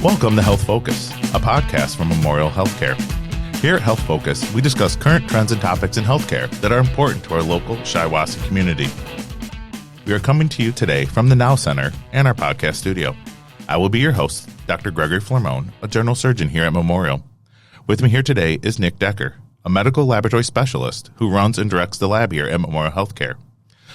Welcome to Health Focus, a podcast from Memorial Healthcare. Here at Health Focus, we discuss current trends and topics in healthcare that are important to our local Shiawassee community. We are coming to you today from the Now Center and our podcast studio. I will be your host, Dr. Gregory Flermoen, a general surgeon here at Memorial. With me here today is Nick Decker, a medical laboratory specialist who runs and directs the lab here at Memorial Healthcare.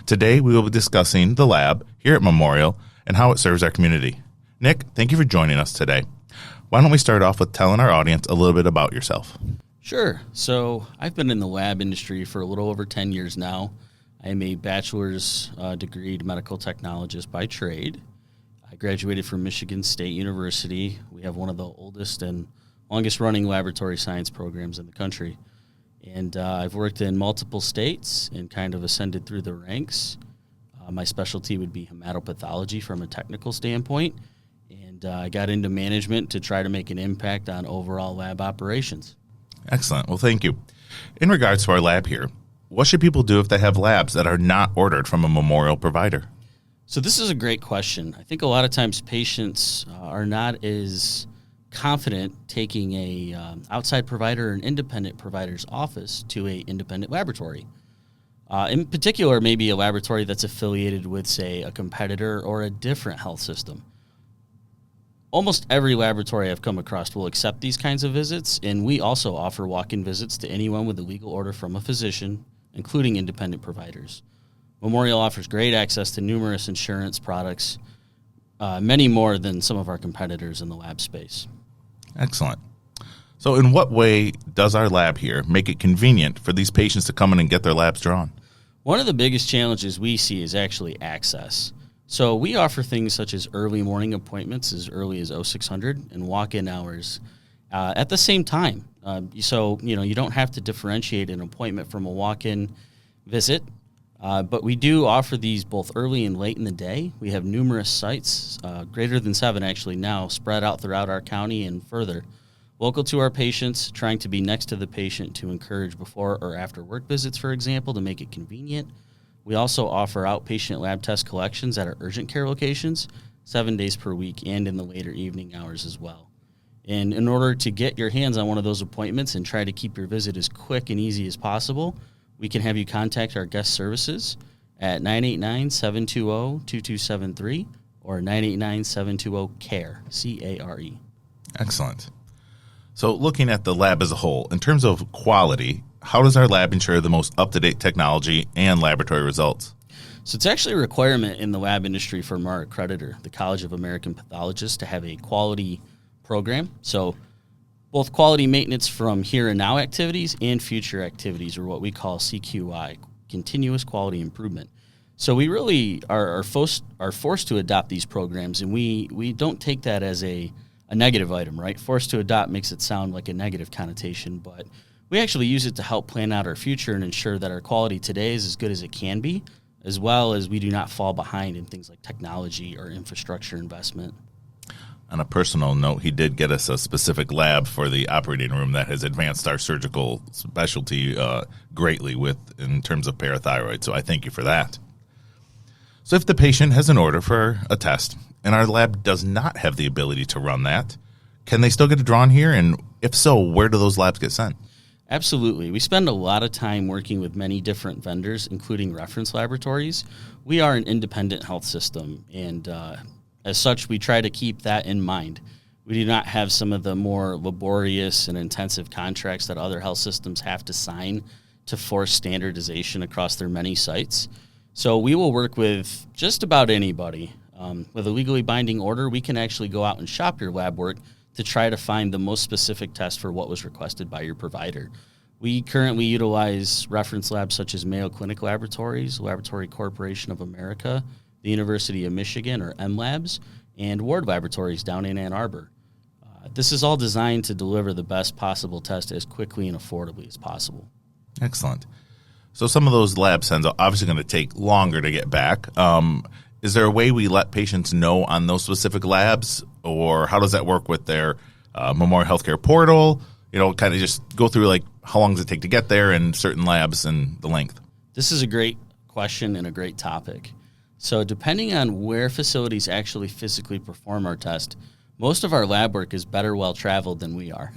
Today, we will be discussing the lab here at Memorial and how it serves our community. Nick, thank you for joining us today. Why don't we start off with telling our audience a little bit about yourself? Sure. So I've been in the lab industry for a little over 10 years now. I am a bachelor's degree medical technologist by trade. I graduated from Michigan State University. We have one of the oldest and longest running laboratory science programs in the country. And I've worked in multiple states and kind of ascended through the ranks. My specialty would be hematopathology from a technical standpoint. And I got into management to try to make an impact on overall lab operations. Excellent. Well, thank you. In regards to our lab here, what should people do if they have labs that are not ordered from a Memorial provider? So this is a great question. I think a lot of times patients are not as confident taking a outside provider or an independent provider's office to a independent laboratory. In particular, maybe a laboratory that's affiliated with, say, a competitor or a different health system. Almost every laboratory I've come across will accept these kinds of visits, and we also offer walk-in visits to anyone with a legal order from a physician, including independent providers. Memorial offers great access to numerous insurance products, many more than some of our competitors in the lab space. Excellent. So in what way does our lab here make it convenient for these patients to come in and get their labs drawn? One of the biggest challenges we see is actually access. So we offer things such as early morning appointments as early as 0600 and walk-in hours at the same time. So, you don't have to differentiate an appointment from a walk-in visit, but we do offer these both early and late in the day. We have numerous sites, greater than 7 actually now, spread out throughout our county and further. Local to our patients, trying to be next to the patient to encourage before or after work visits, for example, to make it convenient. We also offer outpatient lab test collections at our urgent care locations 7 days per week and in the later evening hours as well. And in order to get your hands on one of those appointments and try to keep your visit as quick and easy as possible, we can have you contact our guest services at 989-720-2273 or 989-720-CARE, C-A-R-E. Excellent. So looking at the lab as a whole, in terms of quality, how does our lab ensure the most up-to-date technology and laboratory results? So it's actually a requirement in the lab industry from our accreditor, the College of American Pathologists, to have a quality program. So both quality maintenance from here and now activities and future activities, or what we call CQI, continuous quality improvement. So we really are forced to adopt these programs, and we don't take that as a negative item, right? Forced to adopt makes it sound like a negative connotation, but we actually use it to help plan out our future and ensure that our quality today is as good as it can be, as well as we do not fall behind in things like technology or infrastructure investment. On a personal note, he did get us a specific lab for the operating room that has advanced our surgical specialty greatly in terms of parathyroid, so I thank you for that. So if the patient has an order for a test and our lab does not have the ability to run that, can they still get it drawn here? And if so, where do those labs get sent? Absolutely. We spend a lot of time working with many different vendors, including reference laboratories. We are an independent health system, and as such, we try to keep that in mind. We do not have some of the more laborious and intensive contracts that other health systems have to sign to force standardization across their many sites. So we will work with just about anybody. With a legally binding order, we can actually go out and shop your lab work to try to find the most specific test for what was requested by your provider. We currently utilize reference labs such as Mayo Clinic Laboratories, Laboratory Corporation of America, the University of Michigan, or M-Labs, and Ward Laboratories down in Ann Arbor. This is all designed to deliver the best possible test as quickly and affordably as possible. Excellent. So some of those lab sends are obviously going to take longer to get back. Is there a way we let patients know on those specific labs, or how does that work with their Memorial Healthcare portal? Kind of just go through like how long does it take to get there and certain labs and the length? This is a great question and a great topic. So depending on where facilities actually physically perform our test, most of our lab work is better well-traveled than we are.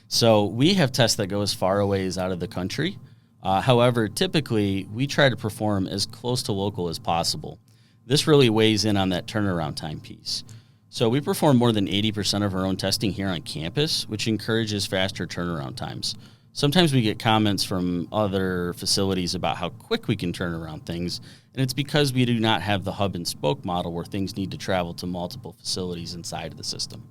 So we have tests that go as far away as out of the country. However, typically, we try to perform as close to local as possible. This really weighs in on that turnaround time piece. So we perform more than 80% of our own testing here on campus, which encourages faster turnaround times. Sometimes we get comments from other facilities about how quick we can turn around things, and it's because we do not have the hub and spoke model where things need to travel to multiple facilities inside of the system.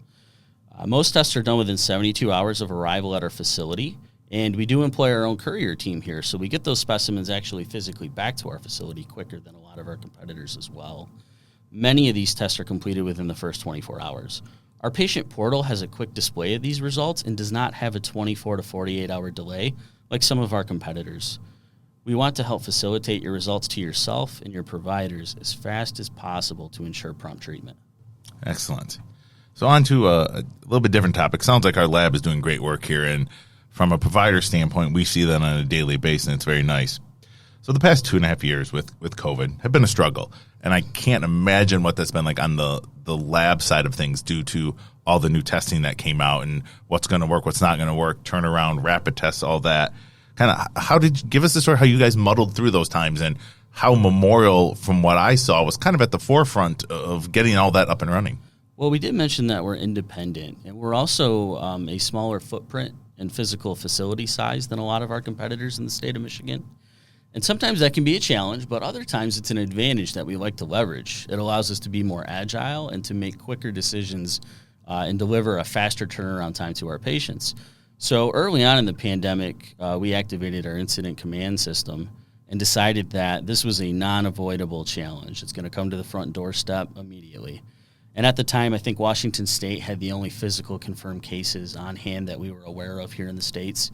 Most tests are done within 72 hours of arrival at our facility, and we do employ our own courier team here, so we get those specimens actually physically back to our facility quicker than a lot of our competitors as well. Many of these tests are completed within the first 24 hours. Our patient portal has a quick display of these results and does not have a 24 to 48-hour delay like some of our competitors. We want to help facilitate your results to yourself and your providers as fast as possible to ensure prompt treatment. Excellent. So on to a little bit different topic. Sounds like our lab is doing great work here, and from a provider standpoint, we see that on a daily basis, and it's very nice. So the past 2.5 years with COVID have been a struggle, and I can't imagine what that's been like on the lab side of things due to all the new testing that came out and what's going to work, what's not going to work, turnaround, rapid tests, all that. Kind of, how did you give us the story how you guys muddled through those times and how Memorial, from what I saw, was kind of at the forefront of getting all that up and running? Well, we did mention that we're independent, and we're also a smaller footprint and physical facility size than a lot of our competitors in the state of Michigan. And sometimes that can be a challenge, but other times it's an advantage that we like to leverage. It allows us to be more agile and to make quicker decisions and deliver a faster turnaround time to our patients. So early on in the pandemic, we activated our incident command system and decided that this was a non-avoidable challenge. It's going to come to the front doorstep immediately. And at the time, I think Washington State had the only physical confirmed cases on hand that we were aware of here in the States.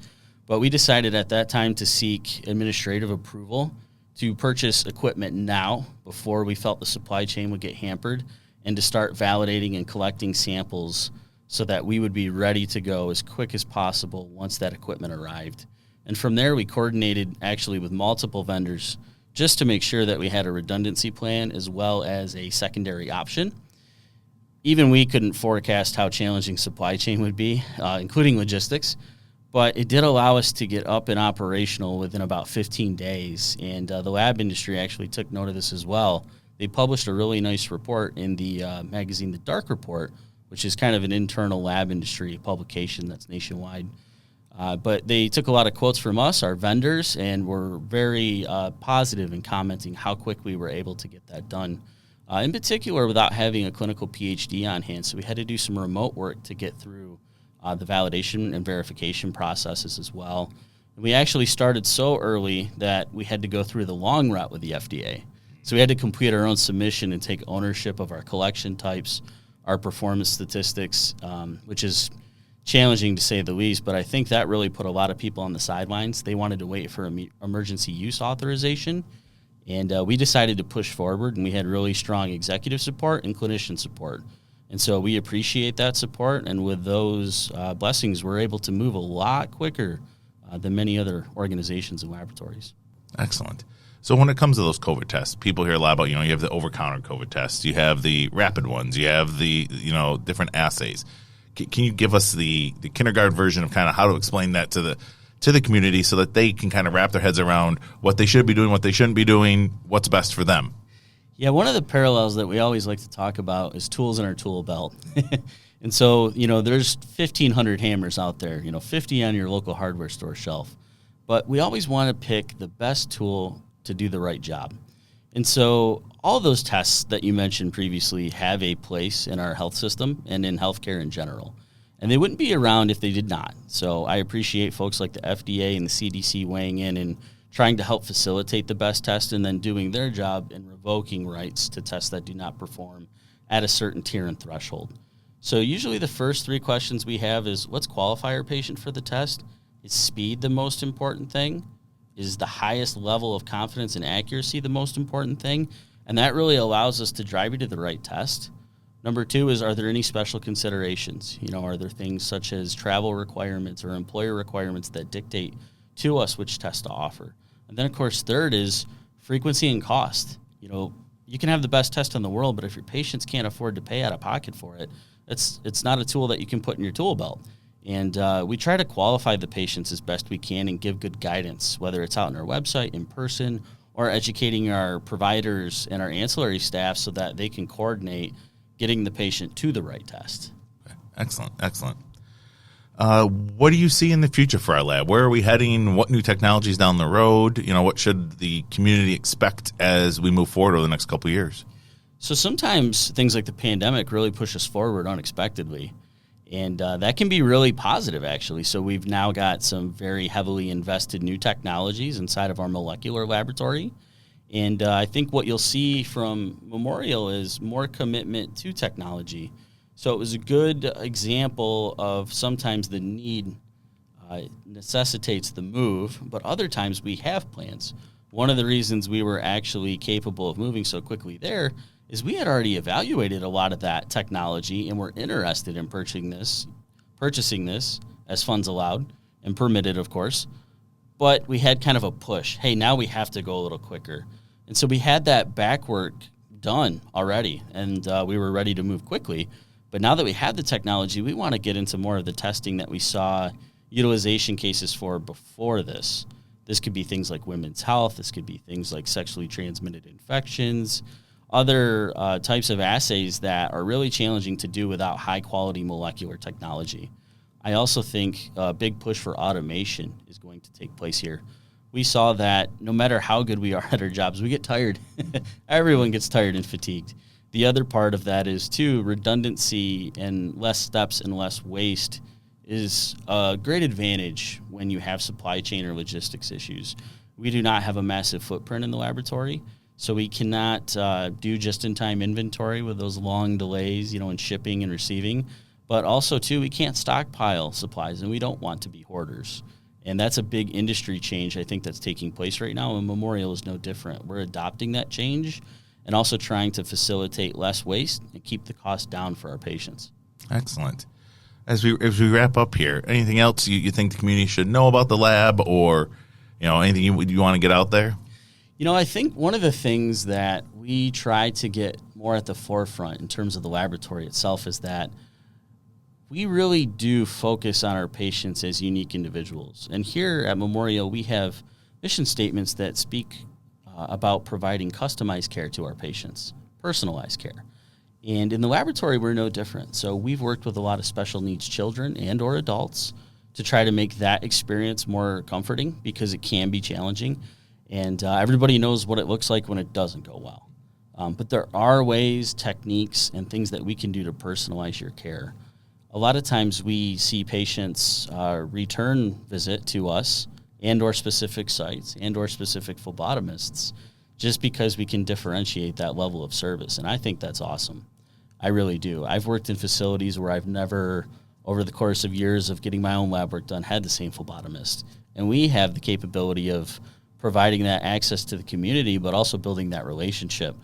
But we decided at that time to seek administrative approval to purchase equipment now before we felt the supply chain would get hampered, and to start validating and collecting samples so that we would be ready to go as quick as possible once that equipment arrived. And from there, we coordinated actually with multiple vendors just to make sure that we had a redundancy plan as well as a secondary option. Even we couldn't forecast how challenging supply chain would be, including logistics, but it did allow us to get up and operational within about 15 days. And the lab industry actually took note of this as well. They published a really nice report in the magazine, The Dark Report, which is kind of an internal lab industry publication that's nationwide. But they took a lot of quotes from us, our vendors, and were very positive in commenting how quick we were able to get that done. In particular, without having a clinical PhD on hand. So we had to do some remote work to get through the validation and verification processes as well. And we actually started so early that we had to go through the long route with the FDA. So we had to complete our own submission and take ownership of our collection types, our performance statistics, which is challenging to say the least, but I think that really put a lot of people on the sidelines. They wanted to wait for emergency use authorization. And we decided to push forward, and we had really strong executive support and clinician support. And so we appreciate that support, and with those blessings, we're able to move a lot quicker than many other organizations and laboratories. Excellent. So when it comes to those COVID tests, people hear a lot about, you have the over-counter COVID tests, you have the rapid ones, you have the, different assays. Can you give us the kindergarten version of kind of how to explain that to the community so that they can kind of wrap their heads around what they should be doing, what they shouldn't be doing, what's best for them? Yeah, one of the parallels that we always like to talk about is tools in our tool belt. And so, there's 1,500 hammers out there, 50 on your local hardware store shelf. But we always want to pick the best tool to do the right job. And so all those tests that you mentioned previously have a place in our health system and in healthcare in general. And they wouldn't be around if they did not. So I appreciate folks like the FDA and the CDC weighing in and trying to help facilitate the best test and then doing their job and revoking rights to tests that do not perform at a certain tier and threshold. So usually the first three questions we have is, let's qualify our patient for the test. Is speed the most important thing? Is the highest level of confidence and accuracy the most important thing? And that really allows us to drive you to the right test. Number two is, are there any special considerations? Are there things such as travel requirements or employer requirements that dictate to us which test to offer? And then, of course, third is frequency and cost. You can have the best test in the world, but if your patients can't afford to pay out of pocket for it, It's not a tool that you can put in your tool belt. And we try to qualify the patients as best we can and give good guidance, whether it's out on our website, in person, or educating our providers and our ancillary staff so that they can coordinate getting the patient to the right test. Excellent. What do you see in the future for our lab? Where are we heading? What new technologies down the road? What should the community expect as we move forward over the next couple of years? So sometimes things like the pandemic really push us forward unexpectedly. And that can be really positive, actually. So we've now got some very heavily invested new technologies inside of our molecular laboratory. And I think what you'll see from Memorial is more commitment to technology. So it was a good example of sometimes the need necessitates the move, but other times we have plans. One of the reasons we were actually capable of moving so quickly there is we had already evaluated a lot of that technology and were interested in purchasing this as funds allowed and permitted, of course. But we had kind of a push. Hey, now we have to go a little quicker. And so we had that back work done already, and we were ready to move quickly. But now that we have the technology, we want to get into more of the testing that we saw utilization cases for before this. This could be things like women's health. This could be things like sexually transmitted infections, other types of assays that are really challenging to do without high-quality molecular technology. I also think a big push for automation is going to take place here. We saw that no matter how good we are at our jobs, we get tired. Everyone gets tired and fatigued. The other part of that is, too, redundancy and less steps and less waste is a great advantage when you have supply chain or logistics issues. We do not have a massive footprint in the laboratory, so we cannot do just-in-time inventory with those long delays, in shipping and receiving. But also, too, we can't stockpile supplies, and we don't want to be hoarders. And that's a big industry change, I think, that's taking place right now, and Memorial is no different. We're adopting that change and also trying to facilitate less waste and keep the cost down for our patients. Excellent. As we wrap up here, anything else you think the community should know about the lab, or anything you want to get out there? I think one of the things that we try to get more at the forefront in terms of the laboratory itself is that we really do focus on our patients as unique individuals. And here at Memorial, we have mission statements that speak about providing customized care to our patients, personalized care. And in the laboratory, we're no different. So we've worked with a lot of special needs children and or adults to try to make that experience more comforting, because it can be challenging. And everybody knows what it looks like when it doesn't go well. But there are ways, techniques, and things that we can do to personalize your care. A lot of times we see patients return visit to us and or specific sites and or specific phlebotomists just because we can differentiate that level of service. And I think that's awesome. I really do. I've worked in facilities where I've never, over the course of years of getting my own lab work done, had the same phlebotomist. And we have the capability of providing that access to the community, but also building that relationship.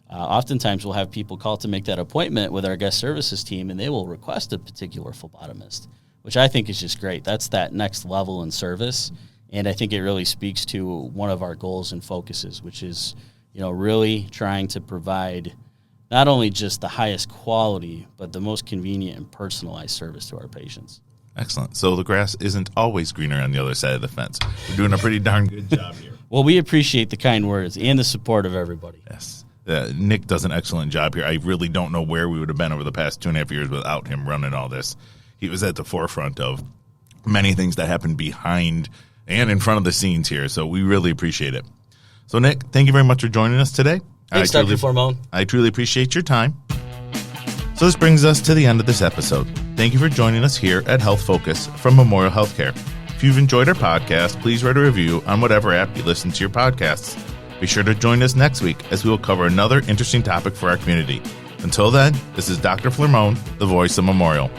Oftentimes we'll have people call to make that appointment with our guest services team, and they will request a particular phlebotomist, which I think is just great. That's that next level in service. And I think it really speaks to one of our goals and focuses, which is, really trying to provide not only just the highest quality, but the most convenient and personalized service to our patients. Excellent. So the grass isn't always greener on the other side of the fence. We're doing a pretty darn good job here. Well, we appreciate the kind words and the support of everybody. Yes. Nick does an excellent job here. I really don't know where we would have been over the past 2.5 years without him running all this. He was at the forefront of many things that happened behind and in front of the scenes here, so we really appreciate it. So, Nick, thank you very much for joining us today. Thanks, Dr. Flermoen. I truly appreciate your time. So this brings us to the end of this episode. Thank you for joining us here at Health Focus from Memorial Healthcare. If you've enjoyed our podcast, please write a review on whatever app you listen to your podcasts. Be sure to join us next week as we will cover another interesting topic for our community. Until then, this is Dr. Flermoen, the voice of Memorial.